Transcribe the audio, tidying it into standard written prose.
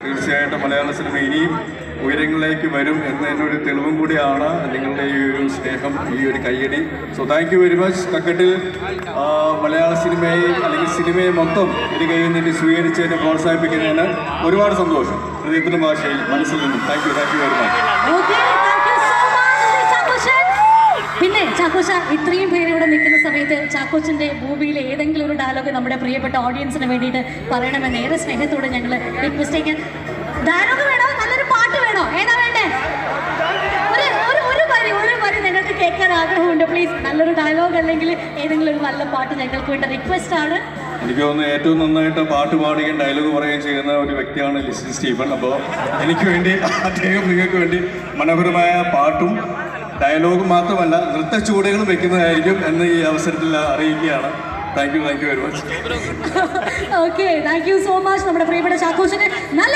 തീർച്ചയായിട്ടും മലയാള സിനിമ ഇനിയും ഉയരങ്ങളിലേക്ക് വരും എന്നതിനൊരു തെളിവും കൂടിയാണ് നിങ്ങളുടെ ഈ ഒരു സ്നേഹം, ഈ ഒരു കയ്യടി. So thank you very much. Kakkattil മലയാള സിനിമയെ അല്ലെങ്കിൽ സിനിമയെ മൊത്തം ഇത് കഴിയുന്നതിന് സ്വീകരിച്ചതിനെ പ്രോത്സാഹിപ്പിക്കുന്നതിന് ഒരുപാട് സന്തോഷം. ഹൃദയത്തിൻ്റെ ഭാഷയിൽ മനസ്സിൽ നിന്നും താങ്ക് യു വെരി മച്ച്. പിന്നെ ചാക്കോച്ച, ഇത്രയും പേര് ഇവിടെ നിൽക്കുന്ന സമയത്ത് ചാക്കോച്ചന്റെ മൂവിയിലെ ഏതെങ്കിലും ഒരു ഡയലോഗ് നമ്മുടെ പ്രിയപ്പെട്ട ഓഡിയൻസിന് വേണ്ടിയിട്ട് പറയണമെന്ന് ഏറെ സ്നേഹത്തോടെ ഞങ്ങൾ റിക്വസ്റ്റ് ചെയ്യാൻ. ഡയലോഗ് വേണോ, നല്ലൊരു പാട്ട് വേണോ, ഏതാ വേണ്ടേ? ഒരു വരി നിങ്ങൾക്ക് കേൾക്കാൻ ആഗ്രഹമുണ്ട്. പ്ലീസ് നല്ലൊരു ഡയലോഗ് അല്ലെങ്കിൽ ഏതെങ്കിലും ഒരു നല്ല പാട്ട് ഞങ്ങൾക്ക് വേണ്ട റിക്വസ്റ്റ് ആണ്. എനിക്ക് തോന്നുന്നു ഏറ്റവും നന്നായിട്ട് പാട്ട് പാടുകയും ഡയലോഗ് പറയുകയും ചെയ്യുന്ന ഒരു വ്യക്തിയാണ് ലിസി സ്റ്റീഫൻ. അപ്പോൾ എനിക്ക് വേണ്ടി അദ്ദേഹം നിങ്ങൾക്ക് വേണ്ടി മനോഹരമായ പാട്ടും ഡയലോഗ് മാത്രമല്ല നൃത്തച്ചുവടുകളും വെക്കുന്നതായിരിക്കും എന്ന് ഈ അവസരത്തിൽ അറിയിക്കുകയാണ്. Thank you very much. Okay, thank you so much. നമ്മുടെ പ്രിയപ്പെട്ട ചാക്കോച്ചന് നല്ല